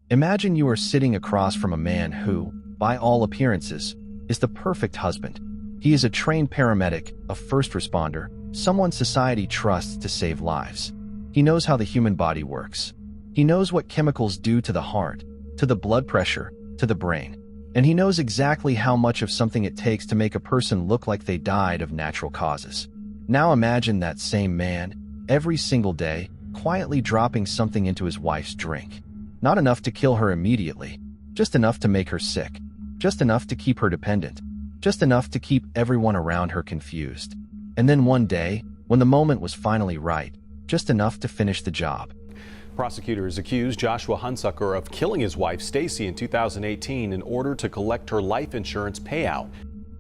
Imagine you are sitting across from a man who, by all appearances, is the perfect husband. He is a trained paramedic, a first responder, someone society trusts to save lives. He knows how the human body works. He knows what chemicals do to the heart, to the blood pressure, to the brain. And he knows exactly how much of something it takes to make a person look like they died of natural causes. Now imagine that same man, every single day, quietly dropping something into his wife's drink. Not enough to kill her immediately, just enough to make her sick, just enough to keep her dependent, just enough to keep everyone around her confused. And then one day, when the moment was finally right, just enough to finish the job. Prosecutors accused Joshua Hunsucker of killing his wife Stacy in 2018 in order to collect her life insurance payout.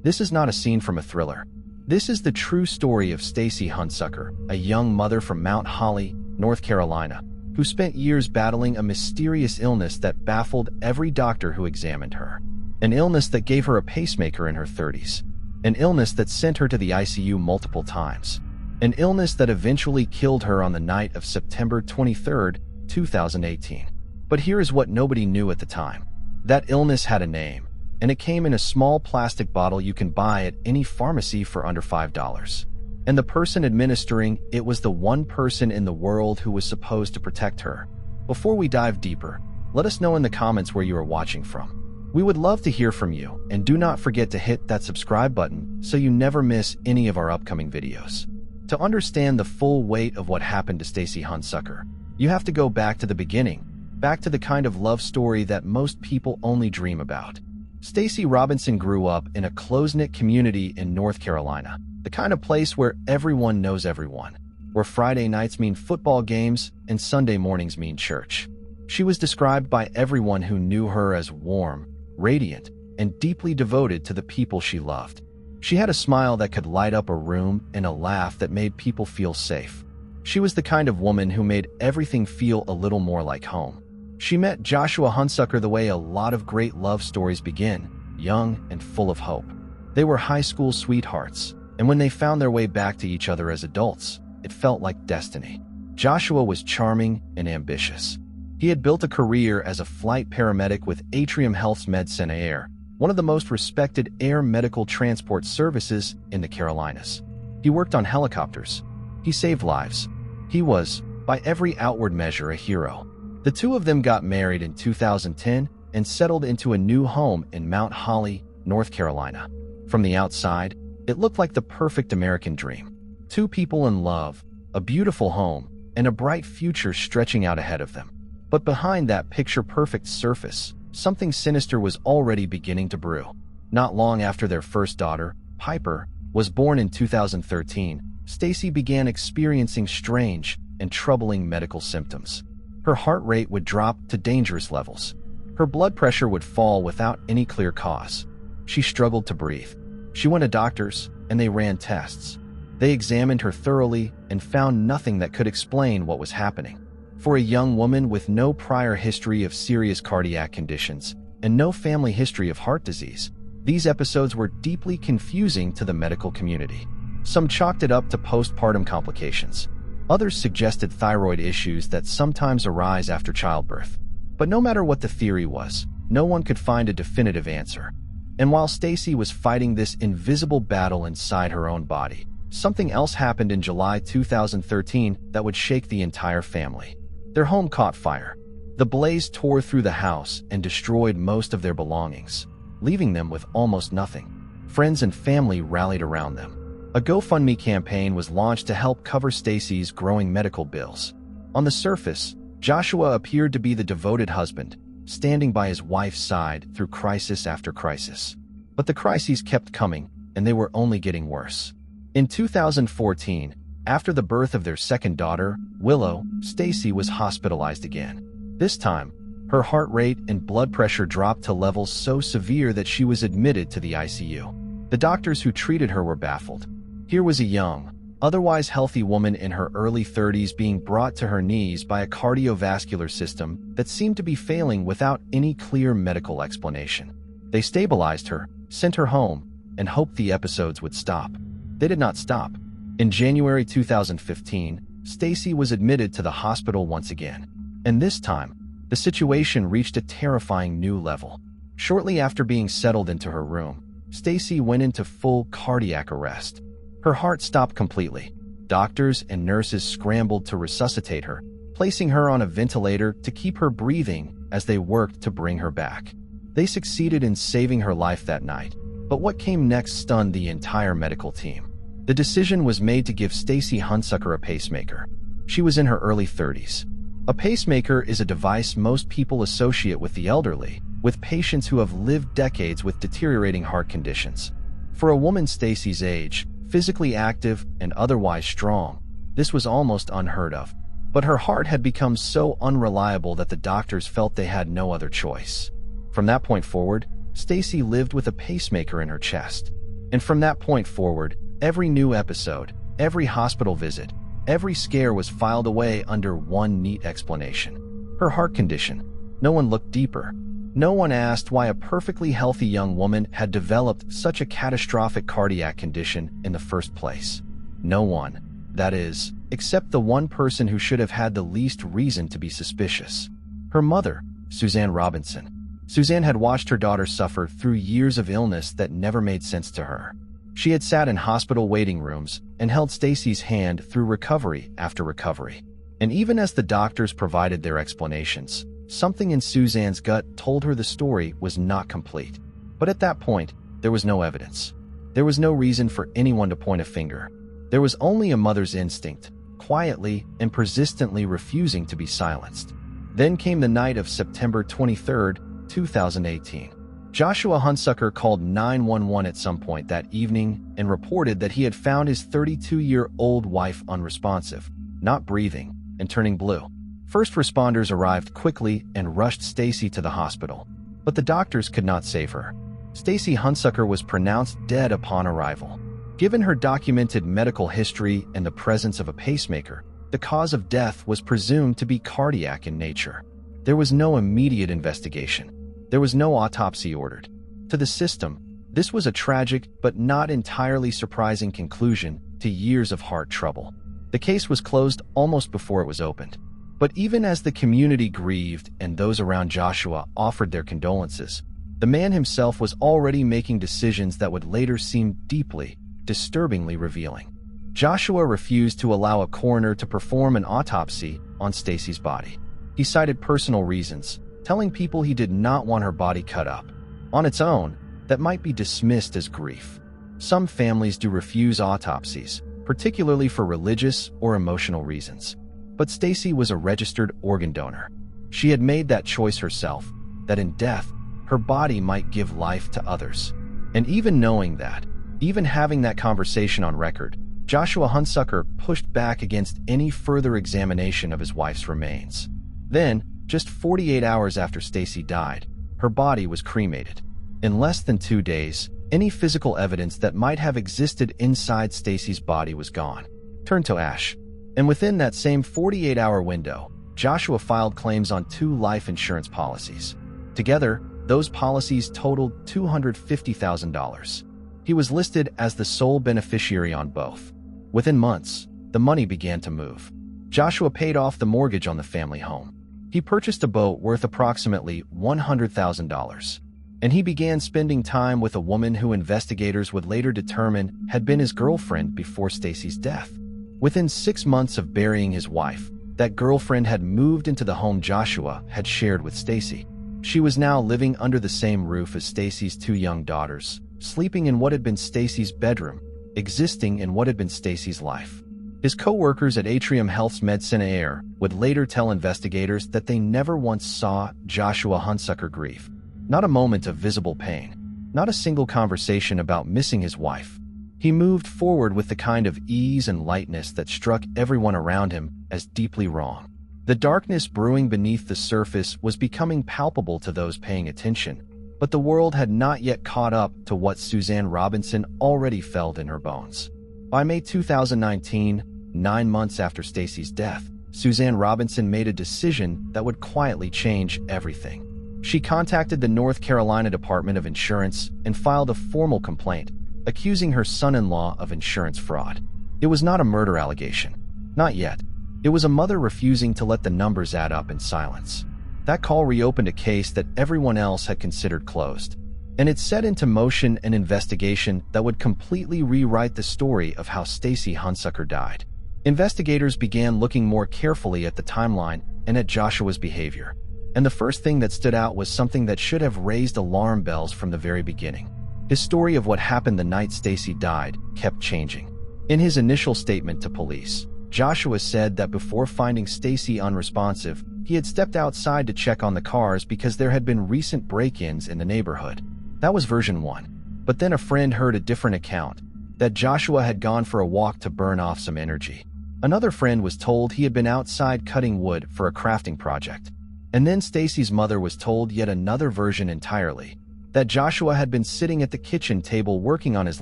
This is not a scene from a thriller. This is the true story of Stacy Hunsucker, a young mother from Mount Holly, North Carolina, who spent years battling a mysterious illness that baffled every doctor who examined her. An illness that gave her a pacemaker in her 30s. An illness that sent her to the ICU multiple times. An illness that eventually killed her on the night of September 23, 2018. But here is what nobody knew at the time. That illness had a name, and it came in a small plastic bottle you can buy at any pharmacy for under $5. And the person administering it was the one person in the world who was supposed to protect her. Before we dive deeper, let us know in the comments where you are watching from. We would love to hear from you, and do not forget to hit that subscribe button so you never miss any of our upcoming videos. To understand the full weight of what happened to Stacy Hunsucker, you have to go back to the beginning, back to the kind of love story that most people only dream about. Stacy Robinson grew up in a close-knit community in North Carolina, the kind of place where everyone knows everyone, where Friday nights mean football games and Sunday mornings mean church. She was described by everyone who knew her as warm, radiant, and deeply devoted to the people she loved. She had a smile that could light up a room and a laugh that made people feel safe. She was the kind of woman who made everything feel a little more like home. She met Joshua Hunsucker the way a lot of great love stories begin, young and full of hope. They were high school sweethearts, and when they found their way back to each other as adults, it felt like destiny. Joshua was charming and ambitious. He had built a career as a flight paramedic with Atrium Health's MedCenter Air, one of the most respected air medical transport services in the Carolinas. He worked on helicopters. He saved lives. He was, by every outward measure, a hero. The two of them got married in 2010 and settled into a new home in Mount Holly, North Carolina. From the outside, it looked like the perfect American dream. Two people in love, a beautiful home, and a bright future stretching out ahead of them. But behind that picture-perfect surface, something sinister was already beginning to brew. Not long after their first daughter, Piper, was born in 2013, Stacy began experiencing strange and troubling medical symptoms. Her heart rate would drop to dangerous levels. Her blood pressure would fall without any clear cause. She struggled to breathe. She went to doctors, and they ran tests. They examined her thoroughly and found nothing that could explain what was happening. For a young woman with no prior history of serious cardiac conditions and no family history of heart disease, these episodes were deeply confusing to the medical community. Some chalked it up to postpartum complications. Others suggested thyroid issues that sometimes arise after childbirth. But no matter what the theory was, no one could find a definitive answer. And while Stacy was fighting this invisible battle inside her own body, something else happened in July 2013 that would shake the entire family. Their home caught fire. The blaze tore through the house and destroyed most of their belongings, leaving them with almost nothing. Friends and family rallied around them. A GoFundMe campaign was launched to help cover Stacy's growing medical bills. On the surface, Joshua appeared to be the devoted husband, standing by his wife's side through crisis after crisis. But the crises kept coming, and they were only getting worse. In 2014, after the birth of their second daughter, Willow, Stacy was hospitalized again. This time, her heart rate and blood pressure dropped to levels so severe that she was admitted to the ICU. The doctors who treated her were baffled. Here was a young, otherwise healthy woman in her early 30s being brought to her knees by a cardiovascular system that seemed to be failing without any clear medical explanation. They stabilized her, sent her home, and hoped the episodes would stop. They did not stop. In January 2015, Stacy was admitted to the hospital once again. And this time, the situation reached a terrifying new level. Shortly after being settled into her room, Stacy went into full cardiac arrest. Her heart stopped completely. Doctors and nurses scrambled to resuscitate her, placing her on a ventilator to keep her breathing as they worked to bring her back. They succeeded in saving her life that night, but what came next stunned the entire medical team. The decision was made to give Stacy Hunsucker a pacemaker. She was in her early 30s. A pacemaker is a device most people associate with the elderly, with patients who have lived decades with deteriorating heart conditions. For a woman Stacy's age, physically active and otherwise strong, this was almost unheard of. But her heart had become so unreliable that the doctors felt they had no other choice. From that point forward, Stacy lived with a pacemaker in her chest. And from that point forward, every new episode, every hospital visit, every scare was filed away under one neat explanation: her heart condition. No one looked deeper. No one asked why a perfectly healthy young woman had developed such a catastrophic cardiac condition in the first place. No one, that is, except the one person who should have had the least reason to be suspicious: her mother, Suzanne Robinson. Suzanne had watched her daughter suffer through years of illness that never made sense to her. She had sat in hospital waiting rooms and held Stacy's hand through recovery after recovery. And even as the doctors provided their explanations, something in Suzanne's gut told her the story was not complete. But at that point, there was no evidence. There was no reason for anyone to point a finger. There was only a mother's instinct, quietly and persistently refusing to be silenced. Then came the night of September 23, 2018. Joshua Hunsucker called 911 at some point that evening and reported that he had found his 32-year-old wife unresponsive, not breathing, and turning blue. First responders arrived quickly and rushed Stacy to the hospital, but the doctors could not save her. Stacy Hunsucker was pronounced dead upon arrival. Given her documented medical history and the presence of a pacemaker, the cause of death was presumed to be cardiac in nature. There was no immediate investigation. There was no autopsy ordered. To the system, this was a tragic but not entirely surprising conclusion to years of heart trouble. The case was closed almost before it was opened. But even as the community grieved and those around Joshua offered their condolences, the man himself was already making decisions that would later seem deeply, disturbingly revealing. Joshua refused to allow a coroner to perform an autopsy on Stacy's body. He cited personal reasons, telling people he did not want her body cut up. On its own, that might be dismissed as grief. Some families do refuse autopsies, particularly for religious or emotional reasons. But Stacy was a registered organ donor. She had made that choice herself, that in death, her body might give life to others. And even knowing that, even having that conversation on record, Joshua Hunsucker pushed back against any further examination of his wife's remains. Then, just 48 hours after Stacy died, her body was cremated. In less than 2 days, any physical evidence that might have existed inside Stacy's body was gone, turned to ash. And within that same 48-hour window, Joshua filed claims on 2 life insurance policies. Together, those policies totaled $250,000. He was listed as the sole beneficiary on both. Within months, the money began to move. Joshua paid off the mortgage on the family home. He purchased a boat worth approximately $100,000. And he began spending time with a woman who investigators would later determine had been his girlfriend before Stacy's death. Within 6 months of burying his wife, that girlfriend had moved into the home Joshua had shared with Stacy. She was now living under the same roof as Stacy's 2 young daughters, sleeping in what had been Stacy's bedroom, existing in what had been Stacy's life. His co-workers at Atrium Health's Medicine Air would later tell investigators that they never once saw Joshua Hunsucker grieve. Not a moment of visible pain. Not a single conversation about missing his wife. He moved forward with the kind of ease and lightness that struck everyone around him as deeply wrong. The darkness brewing beneath the surface was becoming palpable to those paying attention, but the world had not yet caught up to what Suzanne Robinson already felt in her bones. By May 2019, 9 months after Stacy's death, Suzanne Robinson made a decision that would quietly change everything. She contacted the North Carolina Department of Insurance and filed a formal complaint, accusing her son-in-law of insurance fraud. It was not a murder allegation. Not yet. It was a mother refusing to let the numbers add up in silence. That call reopened a case that everyone else had considered closed, and it set into motion an investigation that would completely rewrite the story of how Stacy Hunsucker died. Investigators began looking more carefully at the timeline and at Joshua's behavior, and the first thing that stood out was something that should have raised alarm bells from the very beginning. His story of what happened the night Stacy died kept changing. In his initial statement to police, Joshua said that before finding Stacy unresponsive, he had stepped outside to check on the cars because there had been recent break-ins in the neighborhood. That was version 1. But then a friend heard a different account, that Joshua had gone for a walk to burn off some energy. Another friend was told he had been outside cutting wood for a crafting project. And then Stacy's mother was told yet another version entirely, that Joshua had been sitting at the kitchen table working on his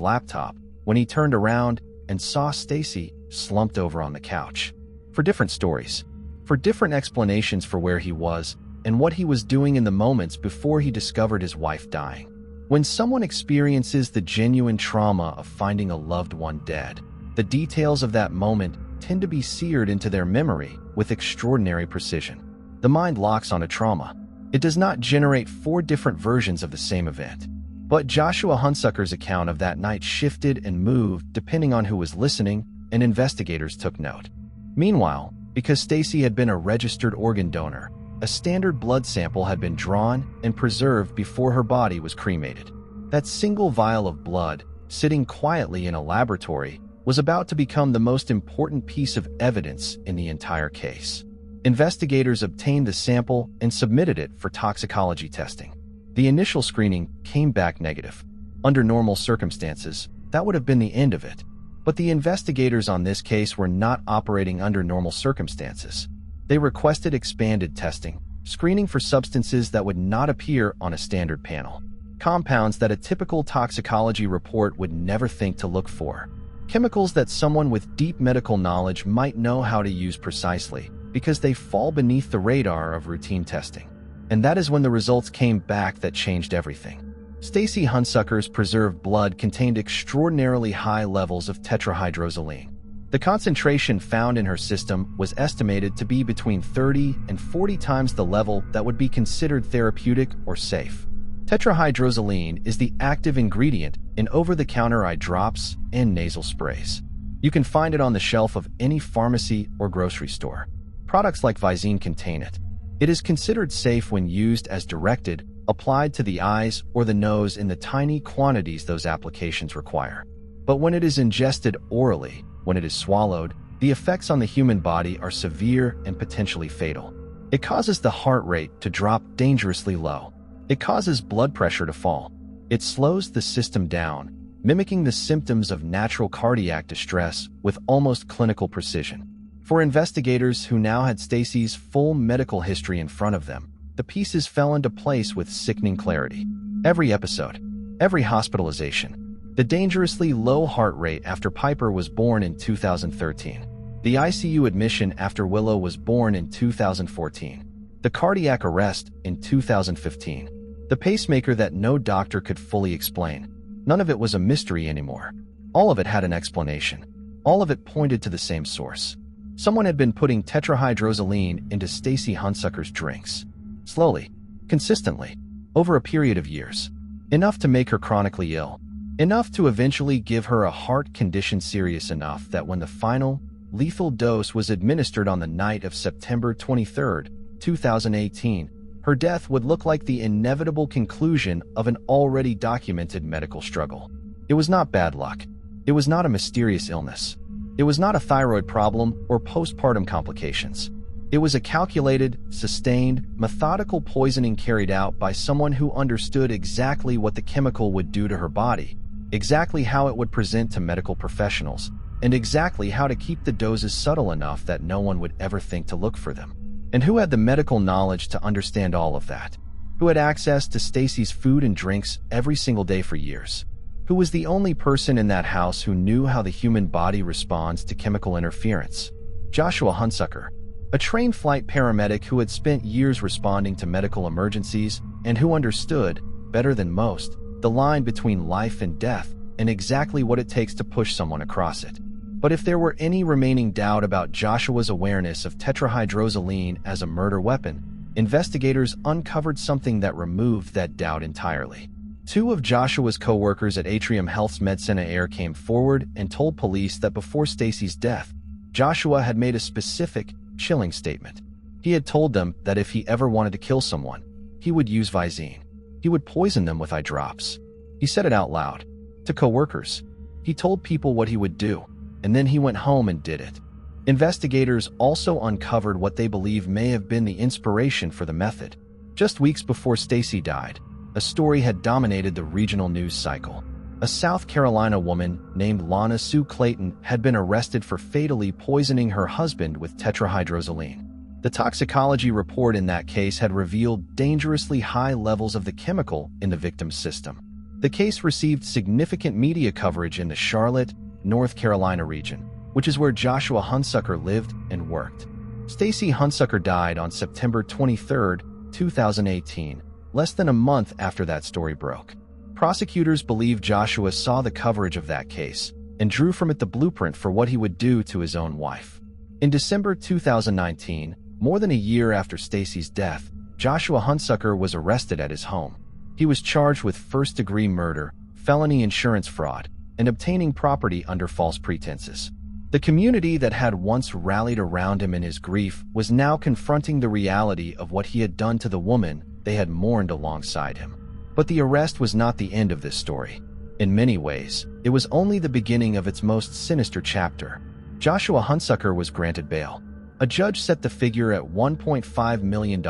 laptop when he turned around and saw Stacy slumped over on the couch. For different stories, for different explanations for where he was and what he was doing in the moments before he discovered his wife dying. When someone experiences the genuine trauma of finding a loved one dead, the details of that moment tend to be seared into their memory with extraordinary precision. The mind locks on a trauma. It does not generate 4 different versions of the same event. But Joshua Hunsucker's account of that night shifted and moved depending on who was listening, and investigators took note. Meanwhile, because Stacy had been a registered organ donor, a standard blood sample had been drawn and preserved before her body was cremated. That single vial of blood, sitting quietly in a laboratory, was about to become the most important piece of evidence in the entire case. Investigators obtained the sample and submitted it for toxicology testing. The initial screening came back negative. Under normal circumstances, that would have been the end of it. But the investigators on this case were not operating under normal circumstances. They requested expanded testing, screening for substances that would not appear on a standard panel. Compounds that a typical toxicology report would never think to look for. Chemicals that someone with deep medical knowledge might know how to use precisely, because they fall beneath the radar of routine testing. And that is when the results came back that changed everything. Stacy Hunsucker's preserved blood contained extraordinarily high levels of tetrahydrozoline. The concentration found in her system was estimated to be between 30 and 40 times the level that would be considered therapeutic or safe. Tetrahydrozoline is the active ingredient in over-the-counter eye drops and nasal sprays. You can find it on the shelf of any pharmacy or grocery store. Products like Visine contain it. It is considered safe when used as directed, applied to the eyes or the nose in the tiny quantities those applications require. But when it is ingested orally, when it is swallowed, the effects on the human body are severe and potentially fatal. It causes the heart rate to drop dangerously low. It causes blood pressure to fall. It slows the system down, mimicking the symptoms of natural cardiac distress with almost clinical precision. For investigators who now had Stacy's full medical history in front of them, the pieces fell into place with sickening clarity. Every episode, every hospitalization, the dangerously low heart rate after Piper was born in 2013, the ICU admission after Willow was born in 2014, the cardiac arrest in 2015, the pacemaker that no doctor could fully explain. None of it was a mystery anymore. All of it had an explanation. All of it pointed to the same source. Someone had been putting tetrahydrozoline into Stacy Hunsucker's drinks. Slowly, consistently, over a period of years. Enough to make her chronically ill. Enough to eventually give her a heart condition serious enough that when the final, lethal dose was administered on the night of September 23, 2018, her death would look like the inevitable conclusion of an already documented medical struggle. It was not bad luck. It was not a mysterious illness. It was not a thyroid problem or postpartum complications. It was a calculated, sustained, methodical poisoning carried out by someone who understood exactly what the chemical would do to her body, exactly how it would present to medical professionals, and exactly how to keep the doses subtle enough that no one would ever think to look for them. And who had the medical knowledge to understand all of that? Who had access to Stacy's food and drinks every single day for years? Who was the only person in that house who knew how the human body responds to chemical interference? Joshua Hunsucker, a trained flight paramedic who had spent years responding to medical emergencies and who understood, better than most, the line between life and death and exactly what it takes to push someone across it. But if there were any remaining doubt about Joshua's awareness of tetrahydrozoline as a murder weapon, investigators uncovered something that removed that doubt entirely. Two of Joshua's co-workers at Atrium Health's Medicina Air came forward and told police that before Stacy's death, Joshua had made a specific, chilling statement. He had told them that if he ever wanted to kill someone, he would use Visine. He would poison them with eye drops. He said it out loud. To co-workers, he told people what he would do, and then he went home and did it. Investigators also uncovered what they believe may have been the inspiration for the method. Just weeks before Stacy died, a story had dominated the regional news cycle. A South Carolina woman named Lana Sue Clayton had been arrested for fatally poisoning her husband with tetrahydrozoline. The toxicology report in that case had revealed dangerously high levels of the chemical in the victim's system. The case received significant media coverage in the Charlotte, North Carolina region, which is where Joshua Hunsucker lived and worked. Stacy Hunsucker died on September 23, 2018, less than a month after that story broke. Prosecutors believe Joshua saw the coverage of that case and drew from it the blueprint for what he would do to his own wife. In December 2019, more than a year after Stacy's death, Joshua Hunsucker was arrested at his home. He was charged with first-degree murder, felony insurance fraud, and obtaining property under false pretenses. The community that had once rallied around him in his grief was now confronting the reality of what he had done to the woman they had mourned alongside him. But the arrest was not the end of this story. In many ways, it was only the beginning of its most sinister chapter. Joshua Hunsucker was granted bail. A judge set the figure at $1.5 million,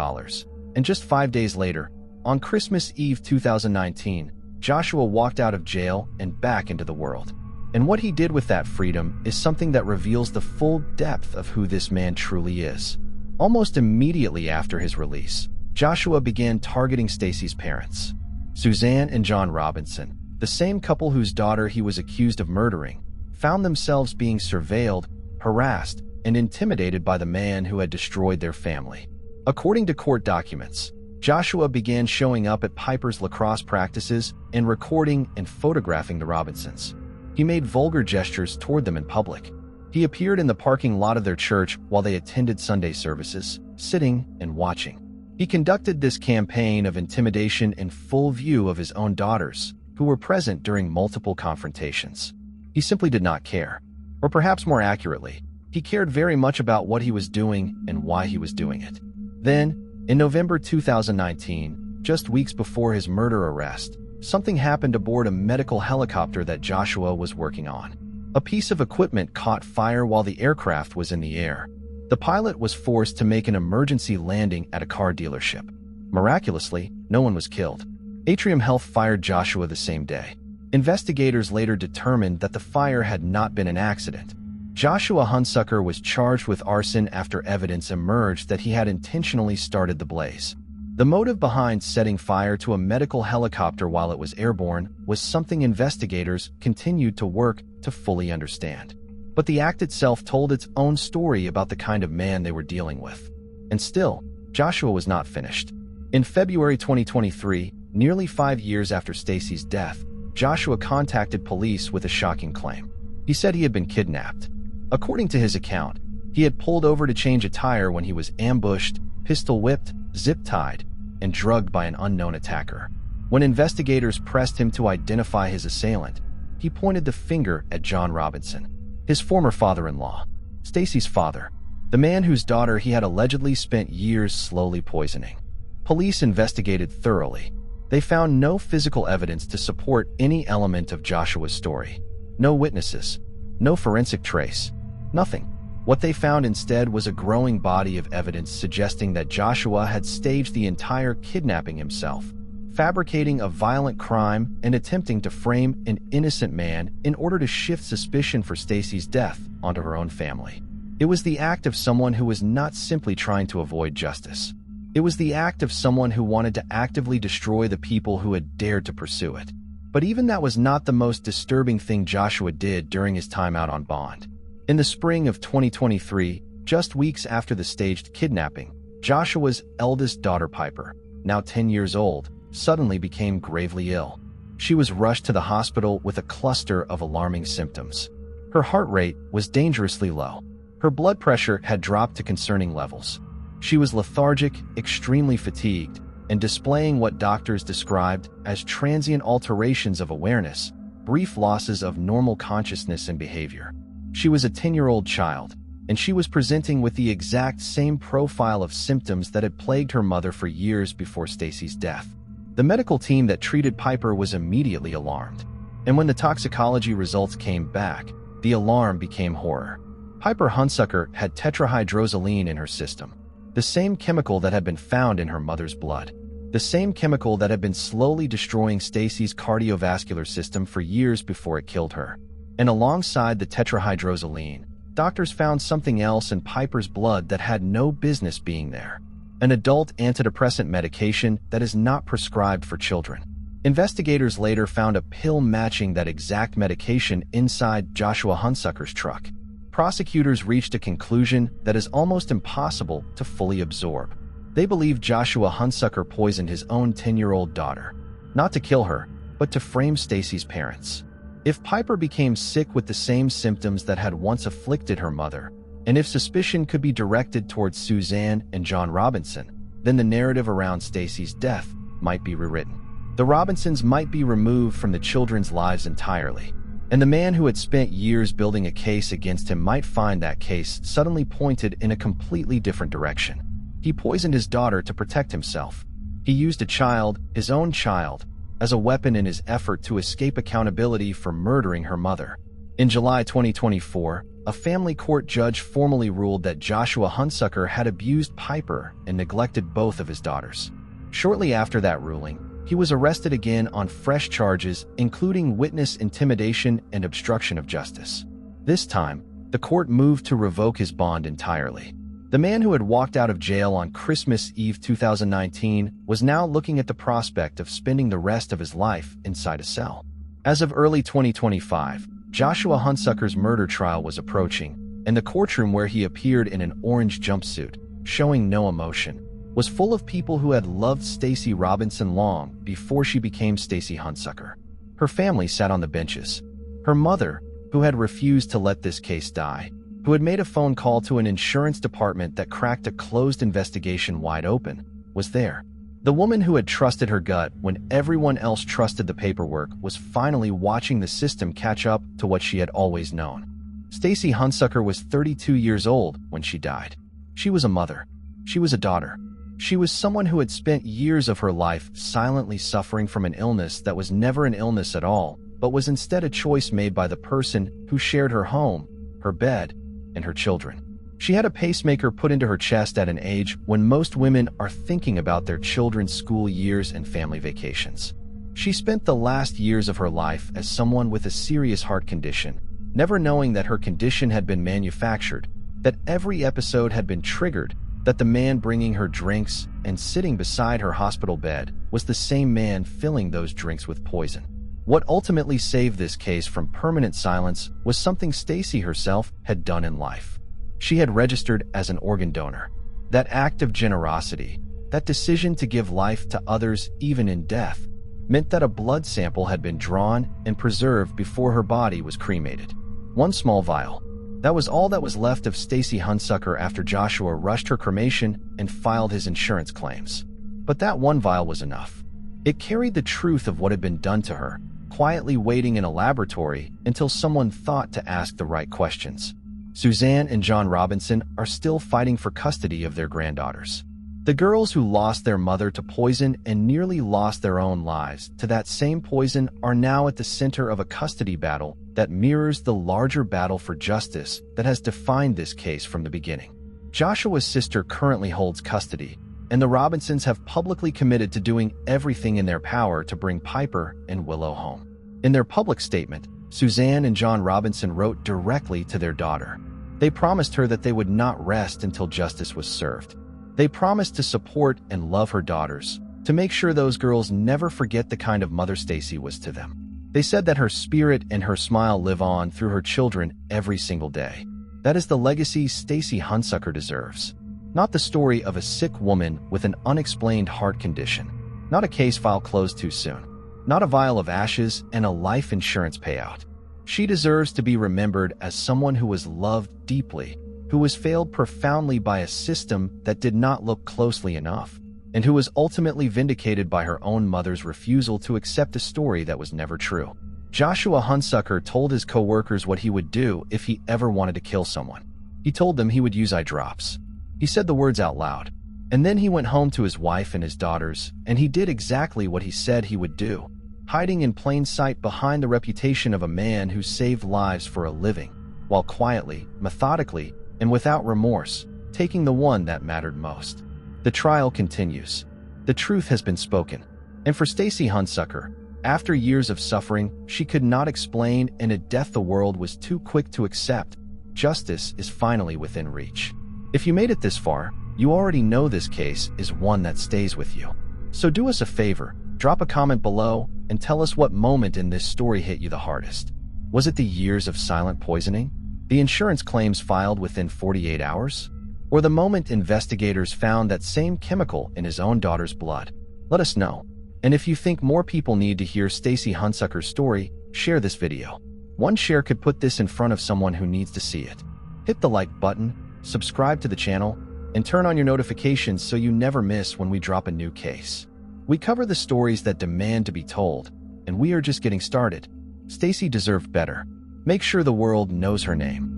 and just 5 days later, on Christmas Eve 2019, Joshua walked out of jail and back into the world. And what he did with that freedom is something that reveals the full depth of who this man truly is. Almost immediately after his release, Joshua began targeting Stacy's parents. Suzanne and John Robinson, the same couple whose daughter he was accused of murdering, found themselves being surveilled, harassed, and intimidated by the man who had destroyed their family. According to court documents, Joshua began showing up at Piper's lacrosse practices and recording and photographing the Robinsons. He made vulgar gestures toward them in public. He appeared in the parking lot of their church while they attended Sunday services, sitting and watching. He conducted this campaign of intimidation in full view of his own daughters, who were present during multiple confrontations. He simply did not care. Or perhaps more accurately, he cared very much about what he was doing and why he was doing it. Then, in November 2019, just weeks before his murder arrest, something happened aboard a medical helicopter that Joshua was working on. A piece of equipment caught fire while the aircraft was in the air. The pilot was forced to make an emergency landing at a car dealership. Miraculously, no one was killed. Atrium Health fired Joshua the same day. Investigators later determined that the fire had not been an accident. Joshua Hunsucker was charged with arson after evidence emerged that he had intentionally started the blaze. The motive behind setting fire to a medical helicopter while it was airborne was something investigators continued to work to fully understand. But the act itself told its own story about the kind of man they were dealing with. And still, Joshua was not finished. In February 2023, nearly 5 years after Stacy's death, Joshua contacted police with a shocking claim. He said he had been kidnapped. According to his account, he had pulled over to change a tire when he was ambushed, pistol-whipped, zip-tied, and drugged by an unknown attacker. When investigators pressed him to identify his assailant, he pointed the finger at John Robinson, his former father-in-law, Stacy's father, the man whose daughter he had allegedly spent years slowly poisoning. Police investigated thoroughly. They found no physical evidence to support any element of Joshua's story. No witnesses, no forensic trace, nothing. What they found instead was a growing body of evidence suggesting that Joshua had staged the entire kidnapping himself, fabricating a violent crime and attempting to frame an innocent man in order to shift suspicion for Stacy's death onto her own family. It was the act of someone who was not simply trying to avoid justice. It was the act of someone who wanted to actively destroy the people who had dared to pursue it. But even that was not the most disturbing thing Joshua did during his time out on bond. In the spring of 2023, just weeks after the staged kidnapping, Joshua's eldest daughter Piper, now 10 years old, suddenly became gravely ill. She was rushed to the hospital with a cluster of alarming symptoms. Her heart rate was dangerously low. Her blood pressure had dropped to concerning levels. She was lethargic, extremely fatigued, and displaying what doctors described as transient alterations of awareness, brief losses of normal consciousness and behavior. She was a 10-year-old child, and she was presenting with the exact same profile of symptoms that had plagued her mother for years before Stacy's death. The medical team that treated Piper was immediately alarmed, and when the toxicology results came back, the alarm became horror. Piper Hunsucker had tetrahydrozoline in her system, the same chemical that had been found in her mother's blood, the same chemical that had been slowly destroying Stacy's cardiovascular system for years before it killed her. And alongside the tetrahydrozoline, doctors found something else in Piper's blood that had no business being there: an adult antidepressant medication that is not prescribed for children. Investigators later found a pill matching that exact medication inside Joshua Hunsucker's truck. Prosecutors reached a conclusion that is almost impossible to fully absorb. They believe Joshua Hunsucker poisoned his own 10-year-old daughter, not to kill her, but to frame Stacy's parents. If Piper became sick with the same symptoms that had once afflicted her mother, and if suspicion could be directed towards Suzanne and John Robinson, then the narrative around Stacy's death might be rewritten. The Robinsons might be removed from the children's lives entirely, and the man who had spent years building a case against him might find that case suddenly pointed in a completely different direction. He poisoned his daughter to protect himself. He used a child, his own child, as a weapon in his effort to escape accountability for murdering her mother. In July 2024, a family court judge formally ruled that Joshua Hunsucker had abused Piper and neglected both of his daughters. Shortly after that ruling, he was arrested again on fresh charges, including witness intimidation and obstruction of justice. This time, the court moved to revoke his bond entirely. The man who had walked out of jail on Christmas Eve 2019 was now looking at the prospect of spending the rest of his life inside a cell. As of early 2025, Joshua Hunsucker's murder trial was approaching, and the courtroom where he appeared in an orange jumpsuit, showing no emotion, was full of people who had loved Stacy Robinson long before she became Stacy Hunsucker. Her family sat on the benches. Her mother, who had refused to let this case die, who had made a phone call to an insurance department that cracked a closed investigation wide open, was there. The woman who had trusted her gut when everyone else trusted the paperwork was finally watching the system catch up to what she had always known. Stacy Hunsucker was 32 years old when she died. She was a mother. She was a daughter. She was someone who had spent years of her life silently suffering from an illness that was never an illness at all, but was instead a choice made by the person who shared her home, her bed, and her children. She had a pacemaker put into her chest at an age when most women are thinking about their children's school years and family vacations. She spent the last years of her life as someone with a serious heart condition, never knowing that her condition had been manufactured, that every episode had been triggered, that the man bringing her drinks and sitting beside her hospital bed was the same man filling those drinks with poison. What ultimately saved this case from permanent silence was something Stacy herself had done in life. She had registered as an organ donor. That act of generosity, that decision to give life to others even in death, meant that a blood sample had been drawn and preserved before her body was cremated. One small vial. That was all that was left of Stacy Hunsucker after Joshua rushed her cremation and filed his insurance claims. But that one vial was enough. It carried the truth of what had been done to her, quietly waiting in a laboratory until someone thought to ask the right questions. Suzanne and John Robinson are still fighting for custody of their granddaughters. The girls who lost their mother to poison and nearly lost their own lives to that same poison are now at the center of a custody battle that mirrors the larger battle for justice that has defined this case from the beginning. Joshua's sister currently holds custody, and the Robinsons have publicly committed to doing everything in their power to bring Piper and Willow home. In their public statement, Suzanne and John Robinson wrote directly to their daughter. They promised her that they would not rest until justice was served. They promised to support and love her daughters, to make sure those girls never forget the kind of mother Stacy was to them. They said that her spirit and her smile live on through her children every single day. That is the legacy Stacy Hunsucker deserves. Not the story of a sick woman with an unexplained heart condition. Not a case file closed too soon. Not a vial of ashes and a life insurance payout. She deserves to be remembered as someone who was loved deeply, who was failed profoundly by a system that did not look closely enough, and who was ultimately vindicated by her own mother's refusal to accept a story that was never true. Joshua Hunsucker told his co-workers what he would do if he ever wanted to kill someone. He told them he would use eye drops. He said the words out loud. And then he went home to his wife and his daughters, and he did exactly what he said he would do, hiding in plain sight behind the reputation of a man who saved lives for a living, while quietly, methodically, and without remorse, taking the one that mattered most. The trial continues. The truth has been spoken. And for Stacy Hunsucker, after years of suffering she could not explain and a death the world was too quick to accept, justice is finally within reach. If you made it this far, you already know this case is one that stays with you. So do us a favor, drop a comment below, and tell us what moment in this story hit you the hardest. Was it the years of silent poisoning? The insurance claims filed within 48 hours? Or the moment investigators found that same chemical in his own daughter's blood? Let us know. And if you think more people need to hear Stacy Hunsucker's story, share this video. One share could put this in front of someone who needs to see it. Hit the like button, subscribe to the channel, and turn on your notifications so you never miss when we drop a new case. We cover the stories that demand to be told, and we are just getting started. Stacy deserved better. Make sure the world knows her name.